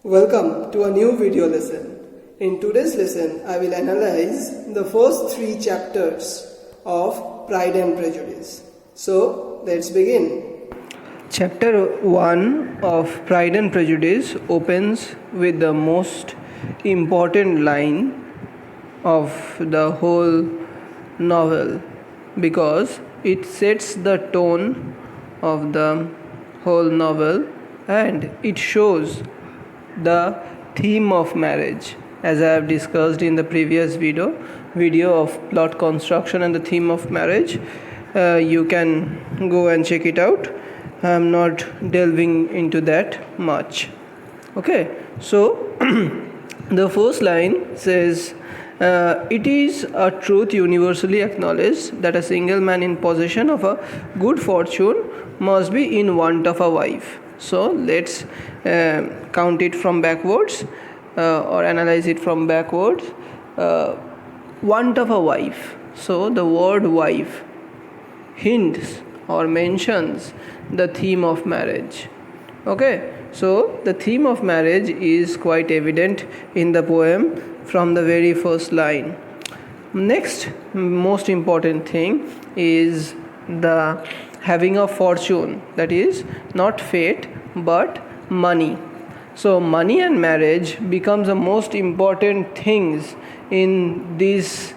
Welcome to a new video lesson. In today's lesson, I will analyze the first 3 chapters of Pride and Prejudice. So, let's begin. Chapter 1 of Pride and Prejudice opens with the most important line of the whole novel because it sets the tone of the whole novel and it shows the theme of marriage, as I have discussed in the previous video of plot construction and the theme of marriage. You can go and check it out. I am not delving into that much. Okay, so the first line says, it is a truth universally acknowledged that a single man in possession of a good fortune must be in want of a wife. So let's count it from backwards or analyze it from backwards. Want of a wife. So the word wife hints or mentions the theme of marriage. Okay, so the theme of marriage is quite evident in the poem from the very first line. Next most important thing is the having a fortune, that is not fate but money. So money and marriage becomes the most important things in this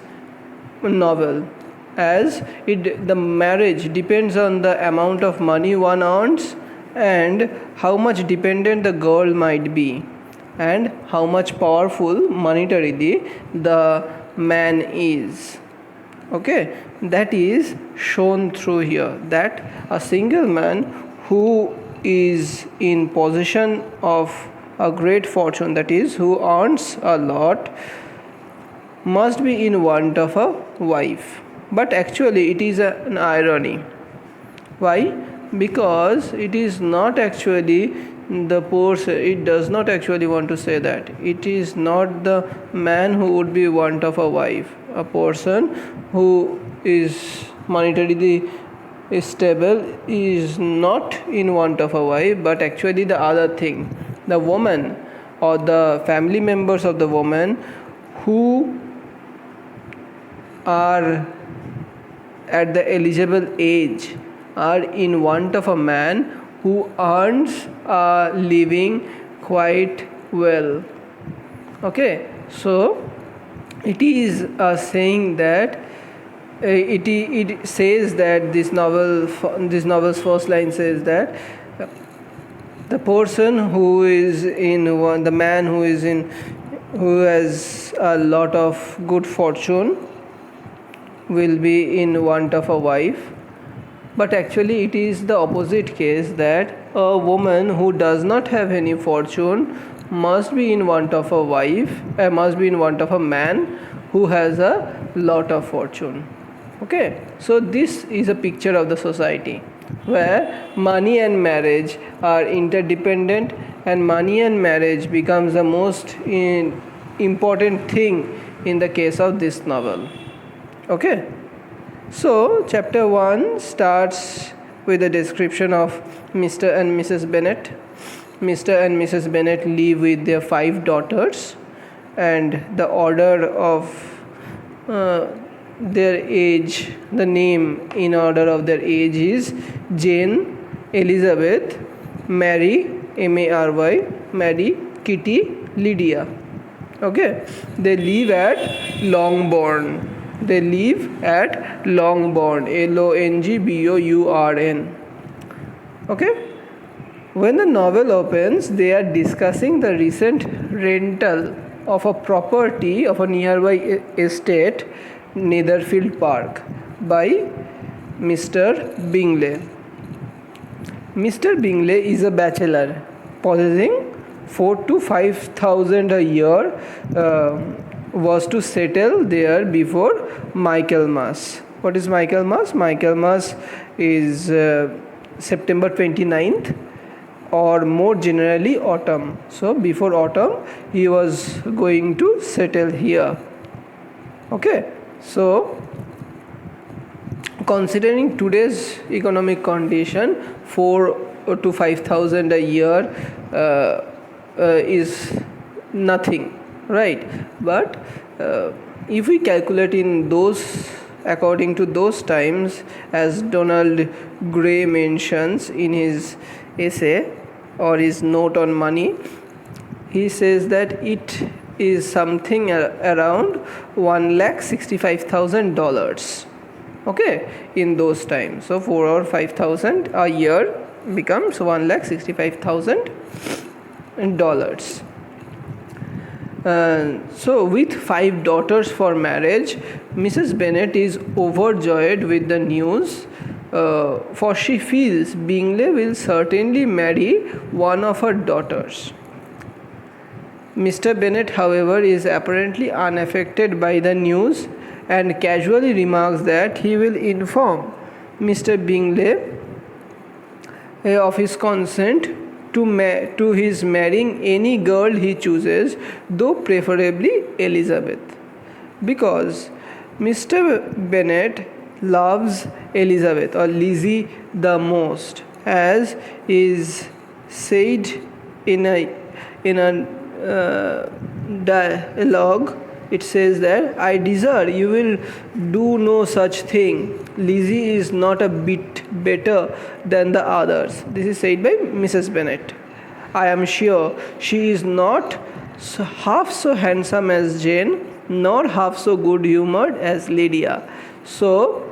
novel, as the marriage depends on the amount of money one earns and how much dependent the girl might be and how much powerful monetarily the man is. Okay, that is shown through here, that a single man who is in possession of a great fortune, that is who earns a lot, must be in want of a wife. But actually it is an irony. Why? Because it is not actually the person, it does not actually want to say that. It is not the man who would be want of a wife. A person who is monetarily stable is not in want of a wife, but actually the other thing, the woman or the family members of the woman who are at the eligible age are in want of a man who earns a living quite well. Okay, so it is saying that it says that this novel's first line says that the person who is in the man who has a lot of good fortune will be in want of a wife. But actually it is the opposite case, that a woman who does not have any fortune must be in want of a wife, must be in want of a man who has a lot of fortune. Okay, so this is a picture of the society where money and marriage are interdependent, and money and marriage becomes the most important thing in the case of this novel. Okay, so chapter 1 starts with a description of Mr. and Mrs. Bennet. Mr. and Mrs. Bennet live with their 5 daughters, and the order of their age, the name in order of their age is Jane, Elizabeth, Mary, Mary, Mary, Kitty, Lydia. Okay, they live at Longbourn. They live at Longbourn, Longbourn. Okay, when the novel opens, they are discussing the recent rental of a property of a nearby estate, Netherfield Park, by Mr. Bingley. Mr. Bingley is a bachelor possessing 4,000 to 5,000 a year, was to settle there before Michaelmas. What is Michaelmas? Michaelmas is September 29th, or more generally autumn. So before autumn he was going to settle here. Okay, so considering today's economic condition, 4,000 to 5,000 a year is nothing, right? But if we calculate in those, according to those times, as Donald Gray mentions in his essay or his note on money, he says that it is something around $1,65,000, okay, in those times. So 4 or 5,000 a year becomes $1,65,000. So with 5 daughters for marriage, Mrs. Bennet is overjoyed with the news, for she feels Bingley will certainly marry one of her daughters. Mr. Bennet, however, is apparently unaffected by the news and casually remarks that he will inform Mr. Bingley of his consent to his marrying any girl he chooses, though preferably Elizabeth, because Mr. Bennet loves Elizabeth or Lizzie the most, as is said in a dialogue. It says that, "I desire you will do no such thing. Lizzie is not a bit better than the others." This is said by Mrs. Bennet. "I am sure she is not half so handsome as Jane, nor half so good humoured as Lydia." So,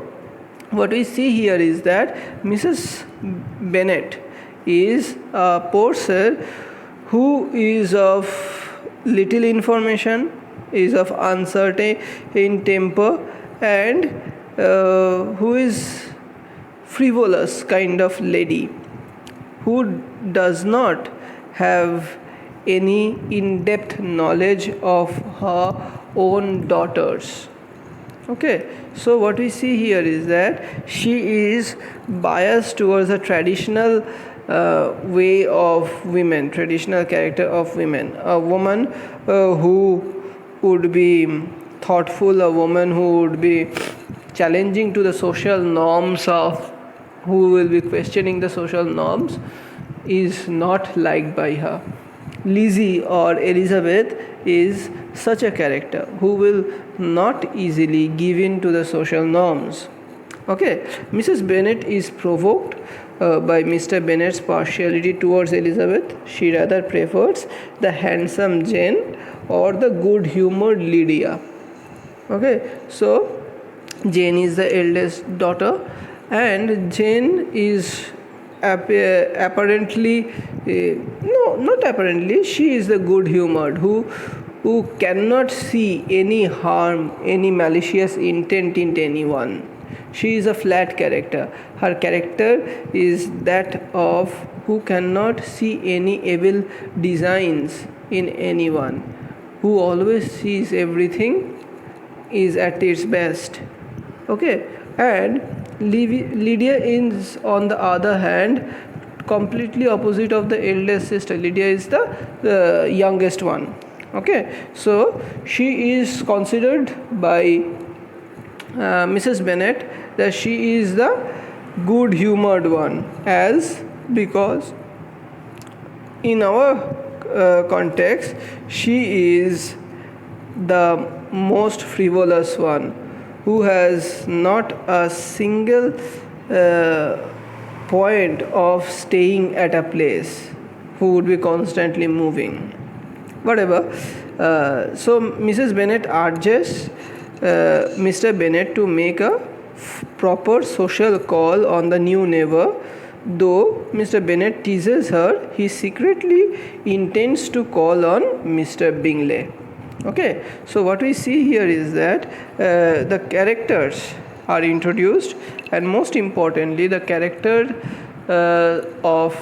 what we see here is that Mrs. Bennet is a person who is of little information, is of uncertain in temper, and who is frivolous kind of lady, who does not have any in-depth knowledge of her own daughters. Okay, so what we see here is that she is biased towards a traditional way of women, traditional character of women, a woman who would be thoughtful, a woman who would be challenging to the social norms of, who will be questioning the social norms, is not liked by her. Lizzie or Elizabeth is such a character who will not easily give in to the social norms. Okay, Mrs. Bennet is provoked by Mr. Bennet's partiality towards Elizabeth. She rather prefers the handsome Jane or the good-humoured Lydia. Okay, so Jane is the eldest daughter, and Jane is apparently, not apparently, she is the good-humoured who cannot see any harm, any malicious intent in anyone. She is a flat character. Her character is that of who cannot see any evil designs in anyone, who always sees everything is at its best. Okay, and Lydia is, on the other hand, completely opposite of the eldest sister. Lydia is the youngest one. Okay, so she is considered by Mrs. Bennet that she is the good-humoured one, as because in our context she is the most frivolous one, who has not a single point of staying at a place, who would be constantly moving. Whatever. So Mrs. Bennet urges Mr. Bennet to make a proper social call on the new neighbor. Though Mr. Bennet teases her, he secretly intends to call on Mr. Bingley. Okay, so what we see here is that the characters are introduced, and most importantly the character of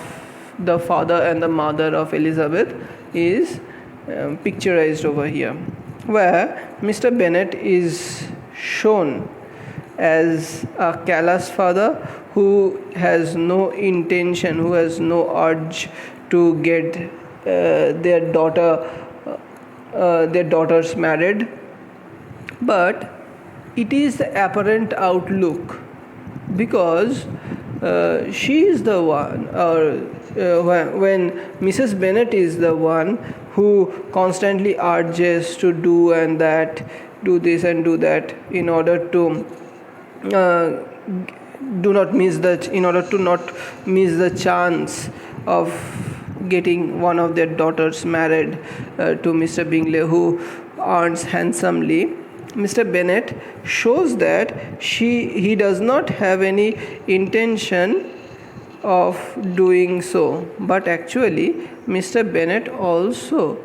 the father and the mother of Elizabeth is picturized over here, where Mr. Bennet is shown as a callous father who has no intention, who has no urge to get their daughters married, but it is the apparent outlook, because she is the one, or when Mrs. Bennet is the one who constantly urges to do and that, do this and do that, in order to in order to not miss the chance of getting one of their daughters married to Mr. Bingley, who earns handsomely. Mr. Bennet shows that he does not have any intention of doing so, but actually Mr. Bennet also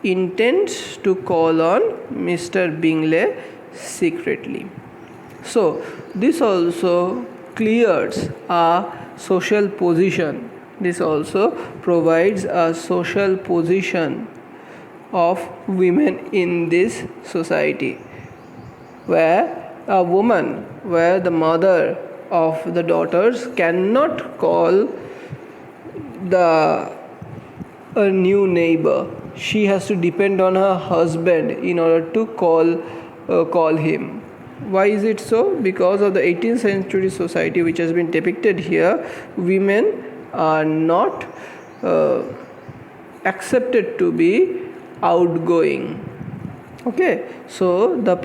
intends to call on Mr. Bingley secretly. So this also clears a social position. This also provides a social position of women in this society, where the mother of the daughters cannot call a new neighbor. She has to depend on her husband in order to call him. Why is it so? Because of the 18th century society which has been depicted here, women are not accepted to be outgoing. Okay, so the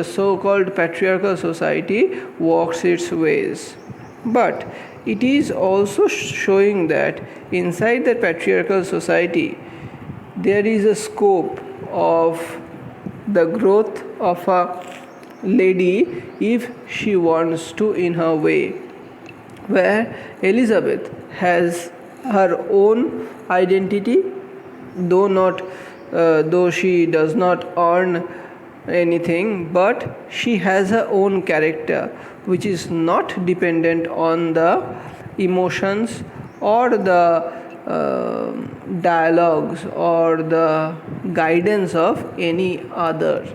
so-called patriarchal society walks its ways. But it is also showing that inside the patriarchal society there is a scope of the growth of a lady if she wants to in her way, where Elizabeth has her own identity, though she does not earn anything, but she has her own character which is not dependent on the emotions or the dialogues or the guidance of any other,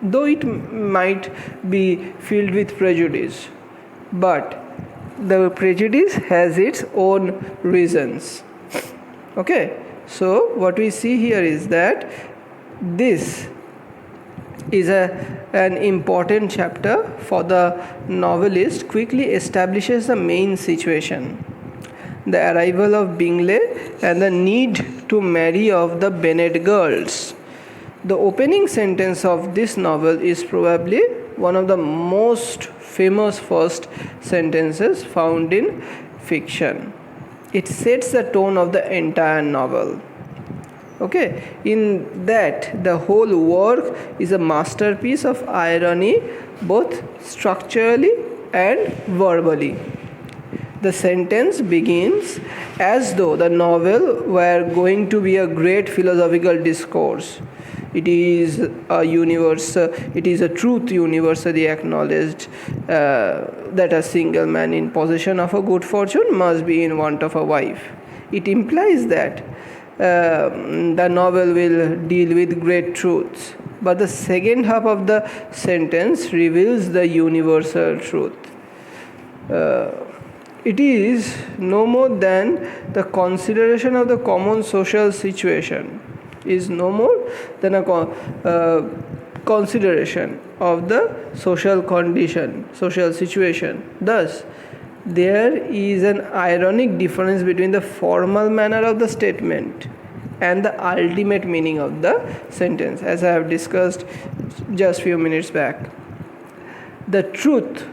though it might be filled with prejudice, but the prejudice has its own reasons. Okay, so what we see here is that this is an important chapter, for the novelist quickly establishes the main situation: the arrival of Bingley and the need to marry of the Bennet girls. The opening sentence of this novel is probably one of the most famous first sentences found in fiction. It sets the tone of the entire novel. Okay, in that the whole work is a masterpiece of irony, both structurally and verbally. The sentence begins as though the novel were going to be a great philosophical discourse. It is a truth universally acknowledged that a single man in possession of a good fortune must be in want of a wife. It implies that the novel will deal with great truths, but the second half of the sentence reveals the universal truth. It is no more than the consideration of the common social situation, is no more than a consideration of the social condition, social situation. Thus, there is an ironic difference between the formal manner of the statement and the ultimate meaning of the sentence, as I have discussed just few minutes back. The truth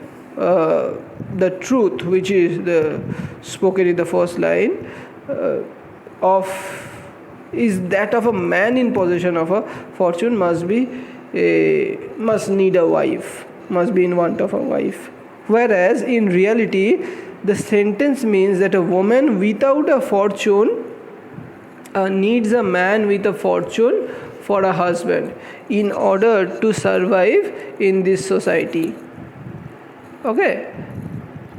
which is spoken in the first line is that of a man in possession of a fortune must need a wife, must be in want of a wife. Whereas in reality, the sentence means that a woman without a fortune needs a man with a fortune for a husband in order to survive in this society. Okay,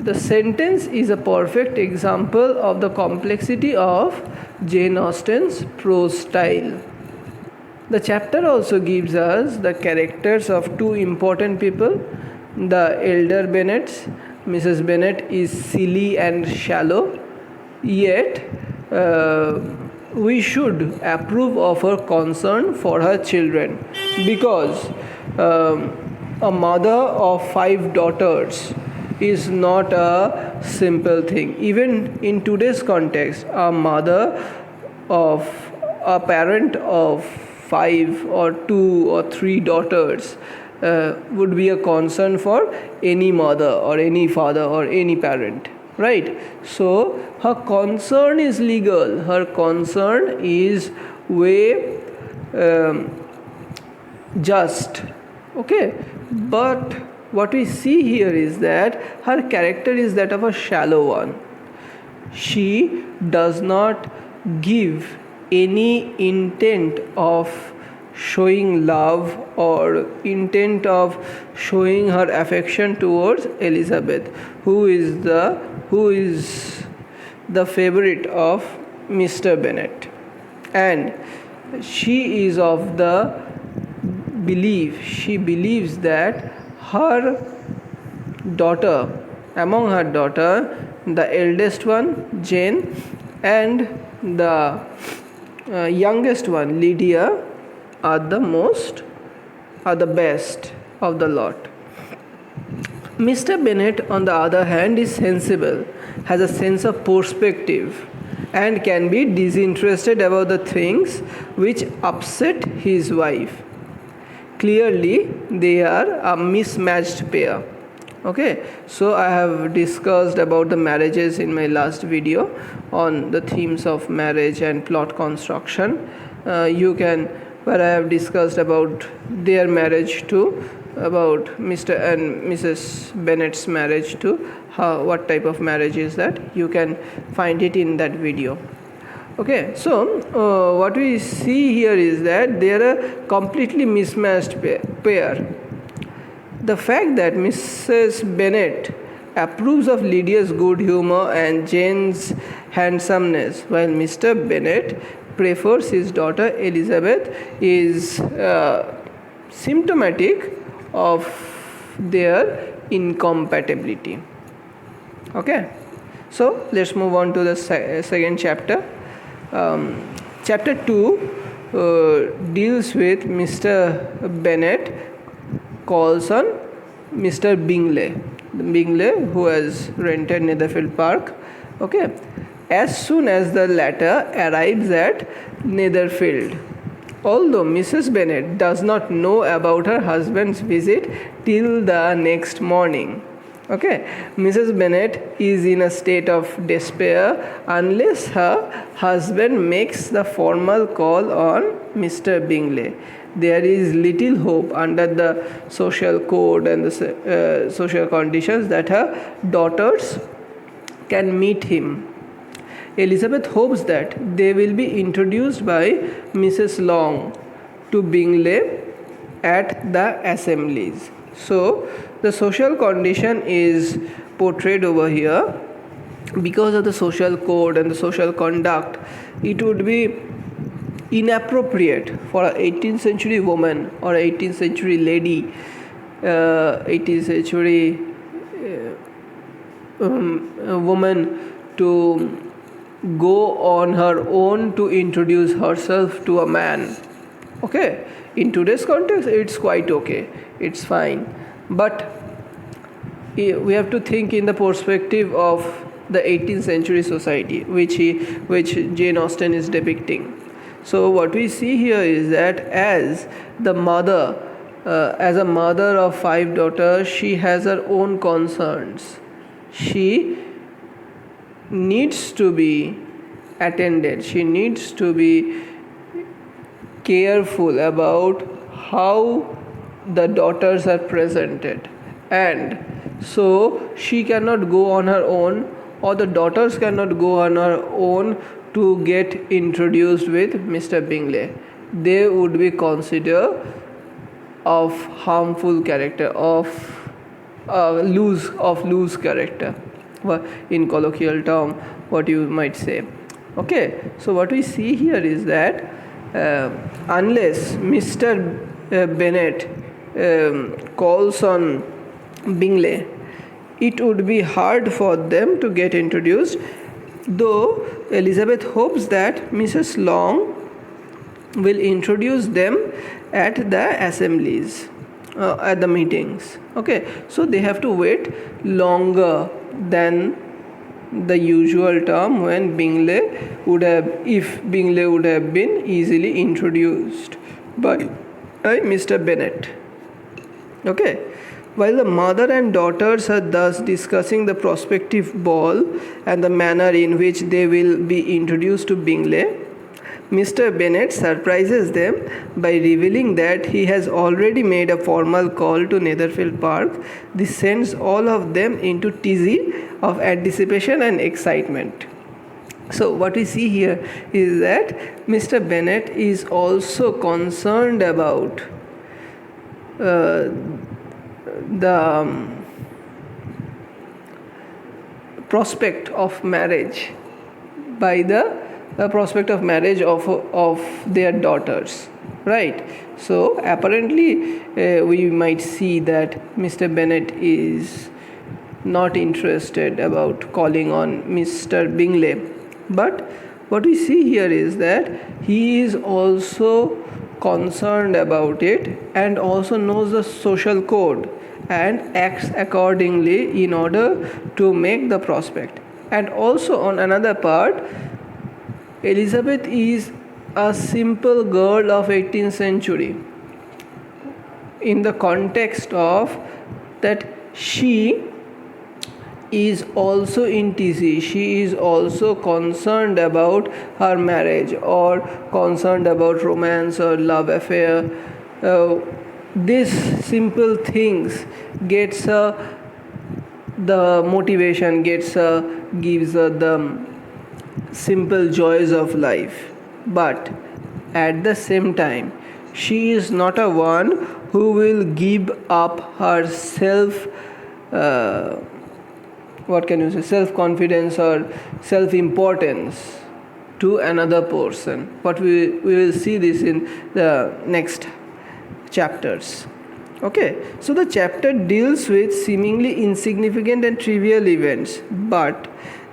the sentence is a perfect example of the complexity of Jane Austen's prose style. The chapter also gives us the characters of two important people, the elder Bennets. Mrs. Bennet is silly and shallow, yet we should approve of her concern for her children, because a mother of 5 daughters is not a simple thing. Even in today's context, a parent of 5 or 2 or 3 daughters would be a concern for any mother or any father or any parent, right? So her concern is legal, her concern is way just, okay? But what we see here is that her character is that of a shallow one. She does not give any intent of showing love or intent of showing her affection towards Elizabeth, who is the favorite of Mr. Bennet. And she is of the belief, she believes that among her daughter, the eldest one, Jane, and the youngest one, Lydia, are the best of the lot. Mr. Bennet, on the other hand, is sensible, has a sense of perspective, and can be disinterested about the things which upset his wife. Clearly, they are a mismatched pair. Okay, so I have discussed about the marriages in my last video on the themes of marriage and plot construction. Where I have discussed about their marriage to, about Mr. and Mrs. Bennet's marriage to, what type of marriage is that. You can find it in that video. Okay, so what we see here is that they are a completely mismatched pair. The fact that Mrs. Bennet approves of Lydia's good humor and Jane's handsomeness, while Mr. Bennet prefers his daughter Elizabeth, is symptomatic of their incompatibility. Okay, so let's move on to the second chapter. Chapter 2 deals with Mr. Bennet calls on Mr. Bingley, who has rented Netherfield Park. Okay, as soon as the latter arrives at Netherfield, although Mrs. Bennet does not know about her husband's visit till the next morning. Okay, Mrs. Bennet is in a state of despair unless her husband makes the formal call on Mr. Bingley. There is little hope under the social code and the social conditions that her daughters can meet him. Elizabeth hopes that they will be introduced by Mrs. Long to Bingley at the assemblies. So the social condition is portrayed over here. Because of the social code and the social conduct, it would be inappropriate for an 18th century woman or 18th century lady, 18th century woman to go on her own to introduce herself to a man. Okay, in today's context it's quite okay, it's fine, but we have to think in the perspective of the 18th century society which Jane Austen is depicting. So what we see here is that as a mother of 5 daughters, she has her own concerns. She needs to be attended. She needs to be careful about how the daughters are presented. And so she cannot go on her own, or the daughters cannot go on her own to get introduced with Mr. Bingley. They would be considered of harmful character, of loose character, in colloquial term, what you might say. Okay, so what we see here is that unless Mr. Bennet calls on Bingley, it would be hard for them to get introduced, though Elizabeth hopes that Mrs. Long will introduce them at the assemblies. at the meetings. Okay, so they have to wait longer than the usual term when Bingley would have, if Bingley would have been easily introduced by Mr. Bennet. Okay, while the mother and daughters are thus discussing the prospective ball and the manner in which they will be introduced to Bingley, Mr. Bennet surprises them by revealing that he has already made a formal call to Netherfield Park. This sends all of them into tizzy of anticipation and excitement. So what we see here is that Mr. Bennet is also concerned about the prospect of marriage of their daughters, right? So apparently we might see that Mr. Bennet is not interested about calling on Mr. Bingley, but what we see here is that he is also concerned about it and also knows the social code and acts accordingly in order to make the prospect. And also on another part, Elizabeth is a simple girl of 18th century in the context of that she is also in TC. She is also concerned about her marriage or concerned about romance or love affair. These simple things gets the motivation, gives the simple joys of life. But at the same time, she is not a one who will give up her self-confidence or self-importance to another person. But we will see this in the next chapters. Okay, so the chapter deals with seemingly insignificant and trivial events, but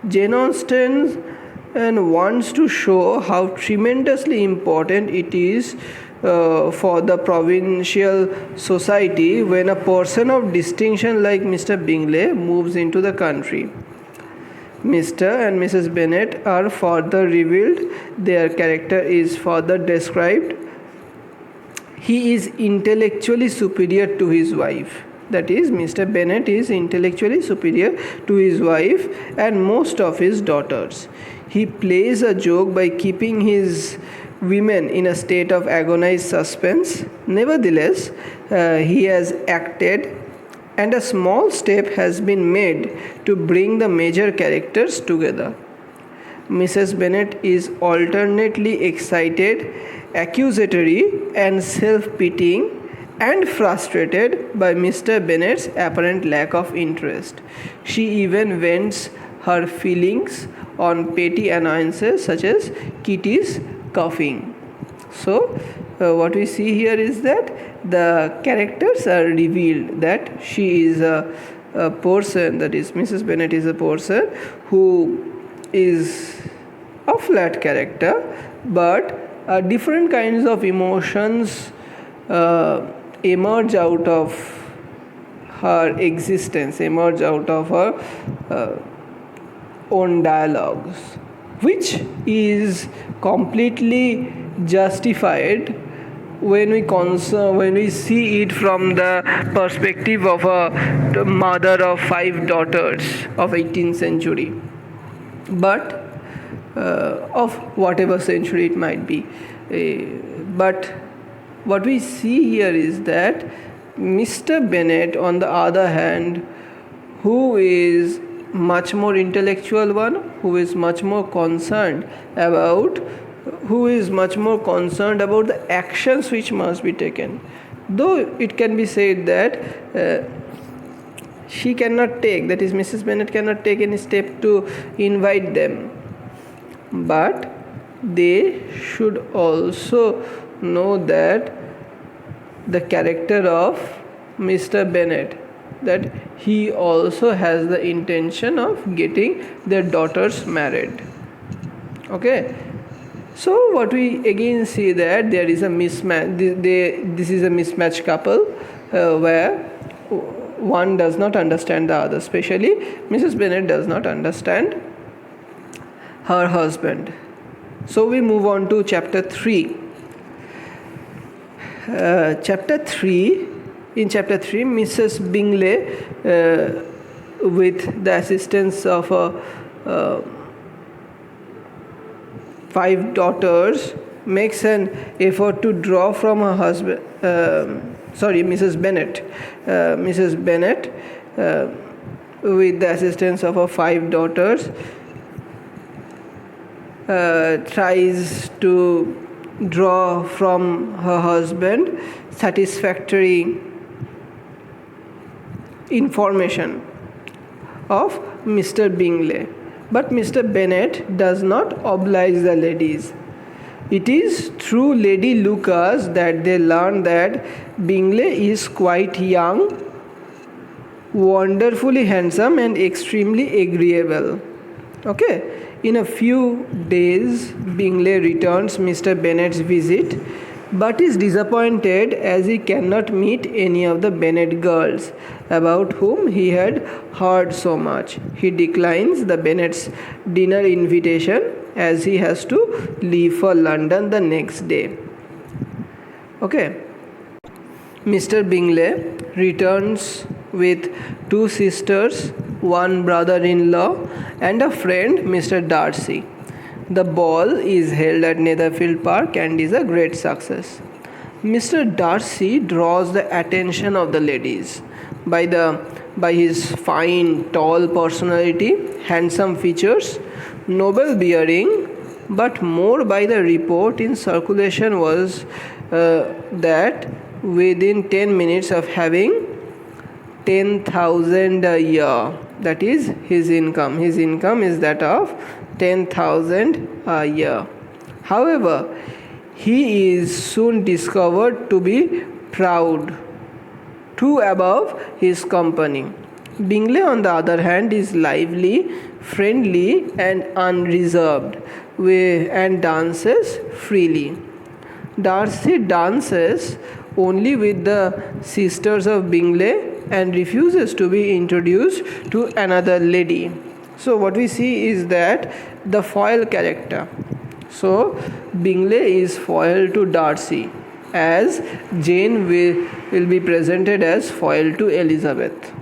Jane Austen wants to show how tremendously important it is for the provincial society when a person of distinction like Mr. Bingley moves into the country. Mr. and Mrs. Bennet are further revealed, their character is further described. He is intellectually superior to his wife. That is, Mr. Bennet is intellectually superior to his wife and most of his daughters. He plays a joke by keeping his women in a state of agonized suspense. Nevertheless, he has acted, and a small step has been made to bring the major characters together. Mrs. Bennet is alternately excited, accusatory, and self-pitying, and frustrated by Mr. Bennet's apparent lack of interest. She even vents her feelings on petty annoyances such as Kitty's coughing. So, what we see here is that the characters are revealed, that she is a person, that is, Mrs. Bennet is a person who is a flat character, but different kinds of emotions emerge out of her existence, emerge out of her own dialogues, which is completely justified when we see it from the perspective of a mother of 5 daughters of 18th century, but of whatever century it might be. But what we see here is that Mr. Bennet, on the other hand, who is much more intellectual one, who is much more concerned about the actions which must be taken. Though it can be said that she cannot take, that is, Mrs. Bennet cannot take any step to invite them, but they should also know that the character of Mr. Bennet, that he also has the intention of getting their daughters married. Okay, so what we again see that there is a mismatch. This is a mismatched couple. where one does not understand the other, especially Mrs. Bennet does not understand her husband. So we move on to chapter 3. In chapter 3, Mrs. Bingley, with the assistance of 5 daughters, makes an effort to draw from her husband. Mrs. Bennet, with the assistance of her 5 daughters, tries to draw from her husband satisfactory information of Mr. Bingley. But Mr. Bennet does not oblige the ladies. It is through Lady Lucas that they learn that Bingley is quite young, wonderfully handsome, and extremely agreeable. Okay. In a few days, Bingley returns Mr. Bennet's visit, but is disappointed as he cannot meet any of the Bennet girls, about whom he had heard so much. He declines the Bennets' dinner invitation as he has to leave for London the next day. Okay. Mr. Bingley returns with 2 sisters, 1 brother-in-law, and a friend, Mr. Darcy. The ball is held at Netherfield Park and is a great success. Mr. Darcy draws the attention of the ladies by his fine, tall personality, handsome features, noble bearing, but more by the report in circulation was that within 10 minutes of having 10,000 a year, that is his income. His income is that of 10,000 a year. However, he is soon discovered to be proud, too above his company. Bingley, on the other hand, is lively, friendly, and unreserved, and dances freely. Darcy dances only with the sisters of Bingley and refuses to be introduced to another lady. So what we see is that the foil character. So Bingley is foil to Darcy, as Jane will be presented as foil to Elizabeth.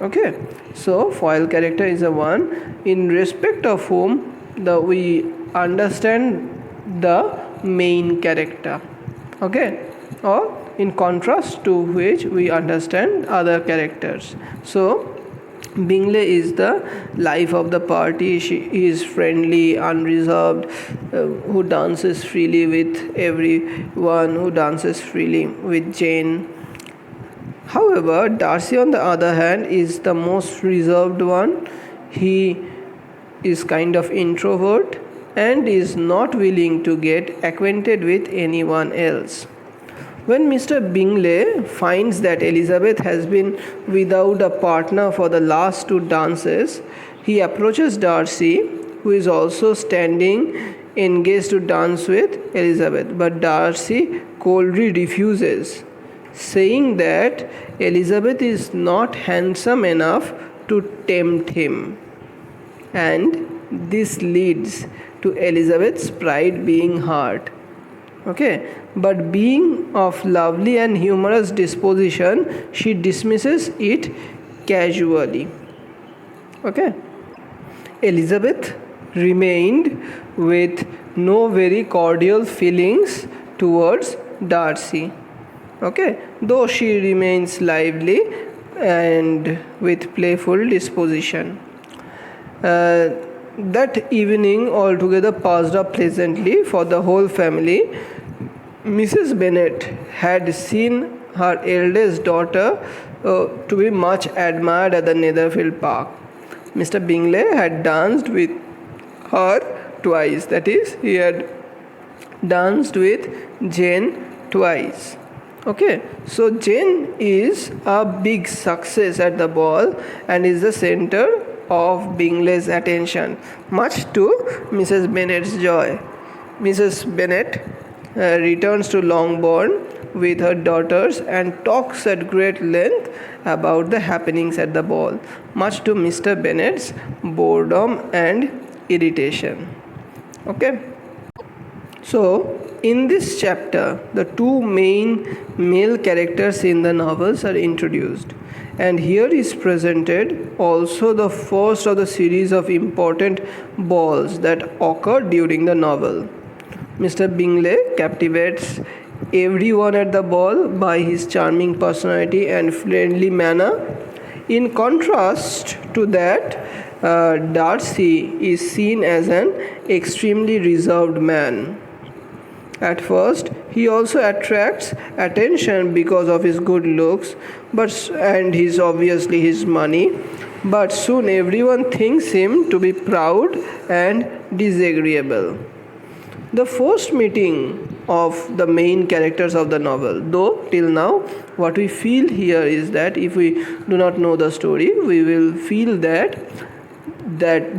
Okay, so foil character is the one in respect of whom we understand the main character. Okay, or in contrast to which we understand other characters. So Bingley is the life of the party. She is friendly, unreserved, who dances freely with everyone, who dances freely with Jane. However, Darcy, on the other hand, is the most reserved one. He is kind of introvert and is not willing to get acquainted with anyone else. When Mr. Bingley finds that Elizabeth has been without a partner for the last 2 dances, he approaches Darcy, who is also standing engaged to dance with Elizabeth. But Darcy coldly refuses, saying that Elizabeth is not handsome enough to tempt him. And this leads to Elizabeth's pride being hurt. Okay, but being of lovely and humorous disposition, she dismisses it casually. Okay, Elizabeth remained with no very cordial feelings towards Darcy. Okay, though she remains lively and with playful disposition. That evening altogether passed up pleasantly for the whole family. Mrs. Bennet had seen her eldest daughter to be much admired at the Netherfield Park. Mr. Bingley had danced with her twice, that is, he had danced with Jane twice. Okay, so Jane is a big success at the ball and is the center of Bingley's attention, much to Mrs. Bennet's joy. Mrs. Bennet returns to Longbourn with her daughters and talks at great length about the happenings at the ball, much to Mr. Bennet's boredom and irritation. Okay. So, in this chapter, the two main male characters in the novels are introduced, and here is presented also the first of the series of important balls that occur during the novel. Mr. Bingley captivates everyone at the ball by his charming personality and friendly manner. In contrast to that, Darcy is seen as an extremely reserved man. At first, he also attracts attention because of his good looks, and his money. But soon everyone thinks him to be proud and disagreeable. The first meeting of the main characters of the novel, though till now what we feel here is that if we do not know the story, we will feel that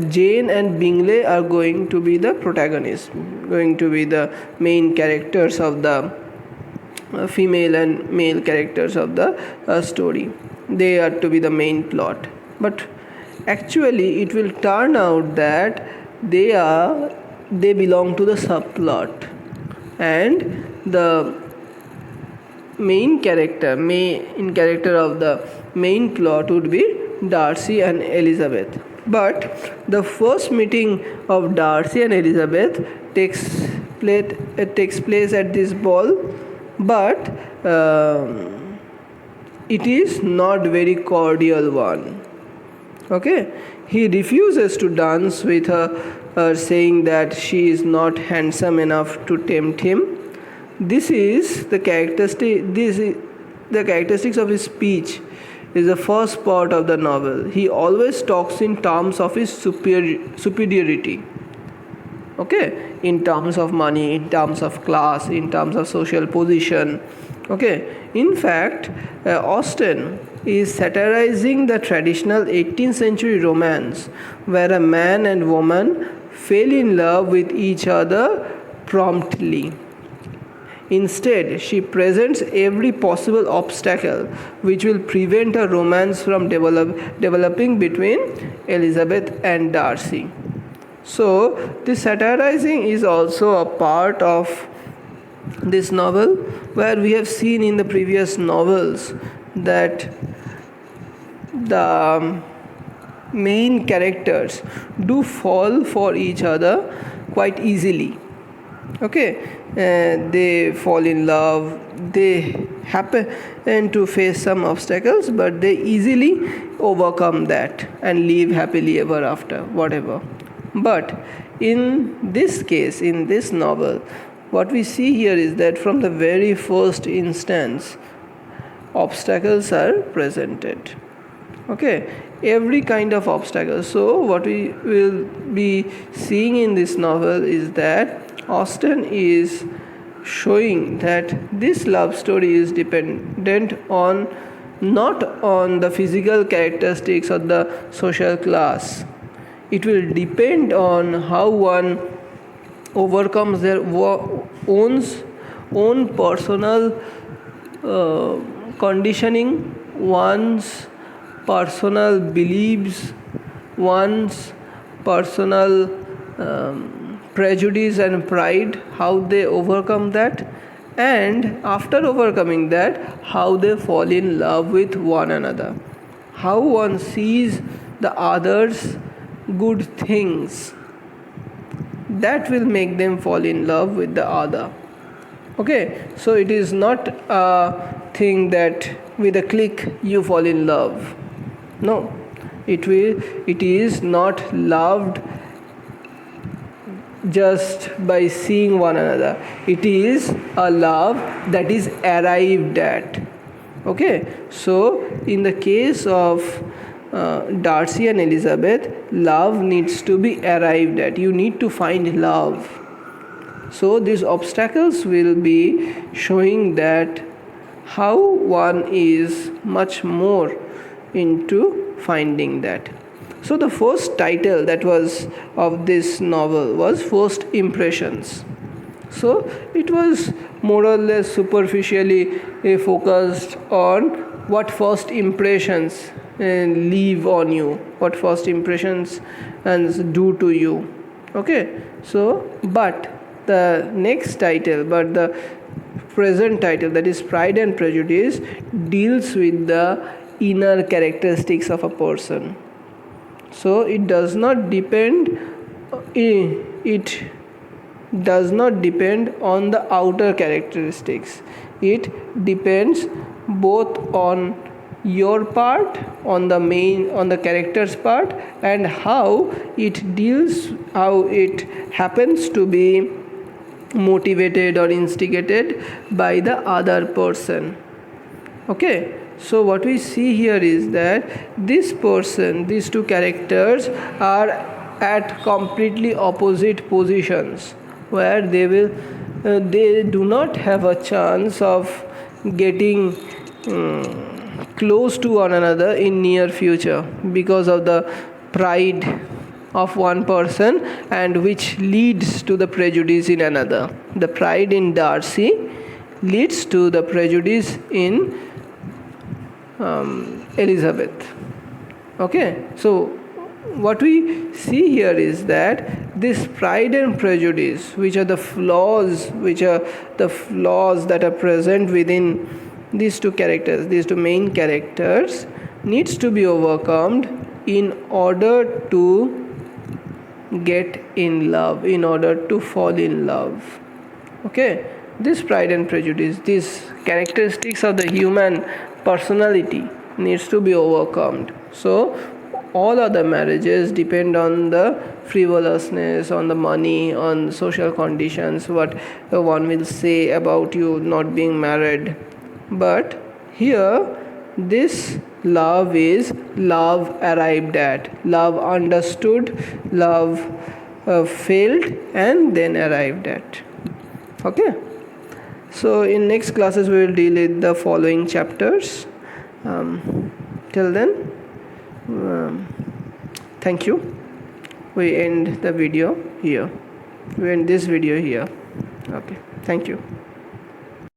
Jane and Bingley are going to be the protagonists, going to be the main characters of the female and male characters of the story. They are to be the main plot. But actually it will turn out that they belong to the subplot, and the main character of the main plot would be Darcy and Elizabeth. But the first meeting of Darcy and Elizabeth takes place at this ball, but it is not very cordial one. Okay, he refuses to dance with her, saying that she is not handsome enough to tempt him. This is the characteristics of his speech. Is the first part of the novel. He always talks in terms of his superiority. Okay, in terms of money, in terms of class, in terms of social position. Okay, in fact, Austen is satirizing the traditional 18th century romance where a man and woman fell in love with each other promptly. Instead, she presents every possible obstacle which will prevent a romance from developing between Elizabeth and Darcy. So, this satirizing is also a part of this novel, where we have seen in the previous novels that the main characters do fall for each other quite easily. Okay, they fall in love, they happen to face some obstacles, but they easily overcome that and live happily ever after, whatever. But in this case, in this novel, what we see here is that from the very first instance, obstacles are presented. Okay, every kind of obstacle. So what we will be seeing in this novel is that Austen is showing that this love story is dependent on not on the physical characteristics or the social class. It will depend on how one overcomes their own personal conditioning, one's personal beliefs, one's personal prejudice and pride, how they overcome that, and after overcoming that, how they fall in love with one another, how one sees the other's good things. That will make them fall in love with the other. Okay, so it is not a thing that with a click you fall in love. No, it is not loved just by seeing one another. It is a love that is arrived at. Okay, so in the case of Darcy and Elizabeth, love needs to be arrived at. You need to find love. So these obstacles will be showing that how one is much more into finding that. So the first title that was of this novel was First Impressions. So it was more or less superficially focused on what first impressions leave on you, what first impressions and do to you. Okay, so but the next title, but the present title, that is Pride and Prejudice, deals with the inner characteristics of a person. So it does not depend it does not depend on the outer characteristics. It depends both on your part, on the character's part, and how it happens to be motivated or instigated by the other person. Okay, so what we see here is that these two characters are at completely opposite positions, where they do not have a chance of getting close to one another in near future because of the pride of one person, and which leads to the prejudice in another. The pride in Darcy leads to the prejudice in Elizabeth. Okay, so what we see here is that this Pride and Prejudice, which are the flaws that are present within these two main characters, needs to be overcome in order to get in love, in order to fall in love. Okay, this Pride and Prejudice, these characteristics of the human personality needs to be overcome. So all other marriages depend on the frivolousness, on the money, on social conditions, what one will say about you not being married. But here this love is love arrived at, love understood, love failed and then arrived at. Okay, so in next classes we will deal with the following chapters. Till then, thank you. We end this video here. Okay, thank you.